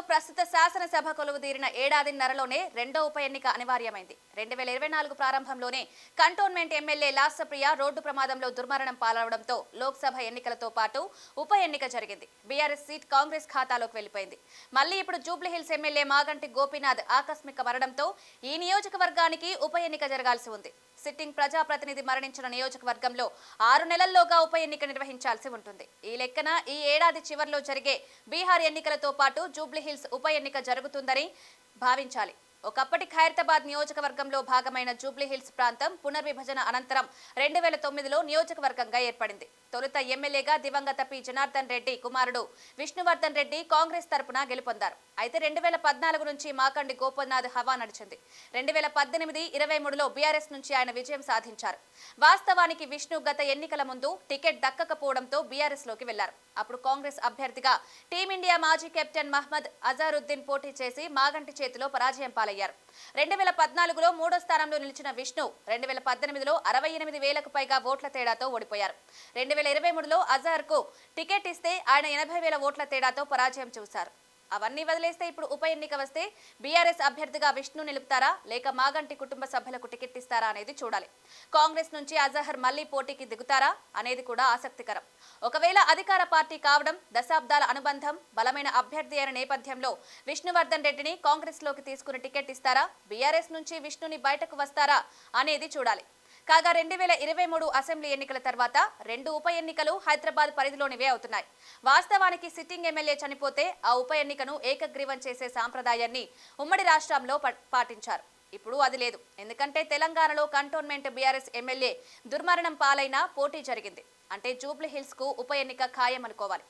ప్రస్తుత శాసనసభ కొలువుదీరిన ఏడాదిన్నరలోనే రెండో ఉప ఎన్నిక అనివార్యమైంది. 2024 ప్రారంభంలోనే కంటోన్మెంట్ ఎమ్మెల్యే లాస్యప్రియ రోడ్డు ప్రమాదంలో దుర్మరణం పాలవడంతో లోక్సభ ఎన్నికలతో పాటు ఉప ఎన్నిక జరిగింది. బీఆర్ఎస్ సీట్ కాంగ్రెస్ ఖాతాలోకి వెళ్లిపోయింది. మళ్లీ ఇప్పుడు జూబ్లీహిల్స్ ఎమ్మెల్యే మాగంటి గోపీనాథ్ ఆకస్మిక మరణంతో ఈ నియోజకవర్గానికి ఉప ఎన్నిక జరగాల్సి ఉంది. సిట్టింగ్ ప్రజాప్రతినిధి మరణించిన నియోజకవర్గంలో 6 నెలల్లోగా ఉప ఎన్నిక నిర్వహించాల్సి ఉంటుంది. ఈ లెక్కన ఈ ఏడాది చివర్లో జరిగే బీహార్ ఎన్నికలతో పాటు జూబ్లీహిల్స్ ఉప ఎన్నిక జరుగుతుందని భావించాలి. ఒకప్పటి ఖైరతాబాద్ నియోజకవర్గంలో భాగమైన జూబ్లీహిల్స్ ప్రాంతం పునర్విభజన అనంతరం 2009లో నియోజకవర్గంగా ఏర్పడింది. తొలుత ఎమ్మెల్యేగా దివంగత పి జనార్దన్ రెడ్డి కుమారుడు విష్ణువర్ధన్ రెడ్డి కాంగ్రెస్ తరపున గెలుపొందారు. అయితే 2014 నుంచి మాకండి గోపీనాథ్ హవా నడిచింది. 2018-23లో బీఆర్ఎస్ నుంచి ఆయన విజయం సాధించారు. వాస్తవానికి విష్ణు గత ఎన్నికల ముందు టికెట్ దక్కకపోవడంతో బీఆర్ఎస్ లోకి వెళ్లారు. అప్పుడు కాంగ్రెస్ అభ్యర్థిగా టీమిండియా మాజీ కెప్టెన్ మహ్మద్ అజారుద్దీన్ పోటీ చేసి మాగంటి చేతిలో పరాజయం పాలయ్యారు. 2014లో 3వ స్థానంలో నిలిచిన విష్ణు 2018లో 68,000కు పైగా ఓట్ల తేడాతో ఓడిపోయారు. 2023లో అజార్కు టికెట్ ఇస్తే ఆయన 80,000 ఓట్ల తేడాతో పరాజయం చూశారు. అవన్నీ వదిలేస్తే ఇప్పుడు ఉప ఎన్నిక వస్తే బీఆర్ఎస్ అభ్యర్థిగా విష్ణు నిలుపుతారా లేక మాగంటి కుటుంబ సభ్యులకు టికెట్ ఇస్తారా అనేది చూడాలి. కాంగ్రెస్ నుంచి అజహర్ మళ్లీ పోటీకి దిగుతారా అనేది కూడా ఆసక్తికరం. ఒకవేళ అధికార పార్టీ కావడం, దశాబ్దాల అనుబంధం, బలమైన అభ్యర్థి అయిన నేపథ్యంలో విష్ణువర్ధన్ రెడ్డిని కాంగ్రెస్ లోకి తీసుకుని టికెట్ ఇస్తారా, బీఆర్ఎస్ నుంచి విష్ణుని బయటకు వస్తారా అనేది చూడాలి. కాగా 2023 అసెంబ్లీ ఎన్నికల తర్వాత 2 ఉప ఎన్నికలు హైదరాబాద్ పరిధిలోనివే అవుతున్నాయి. వాస్తవానికి సిట్టింగ్ ఎమ్మెల్యే చనిపోతే ఆ ఉప ఎన్నికను ఏకగ్రీవం చేసే సాంప్రదాయాన్ని ఉమ్మడి రాష్ట్రంలో పాటించారు. ఇప్పుడు అది లేదు. ఎందుకంటే తెలంగాణలో కంటోన్మెంట్ బీఆర్ఎస్ ఎమ్మెల్యే దుర్మరణం పాలైన పోటీ జరిగింది. అంటే జూబ్లీహిల్స్ కు ఉప ఎన్నిక ఖాయం అనుకోవాలి.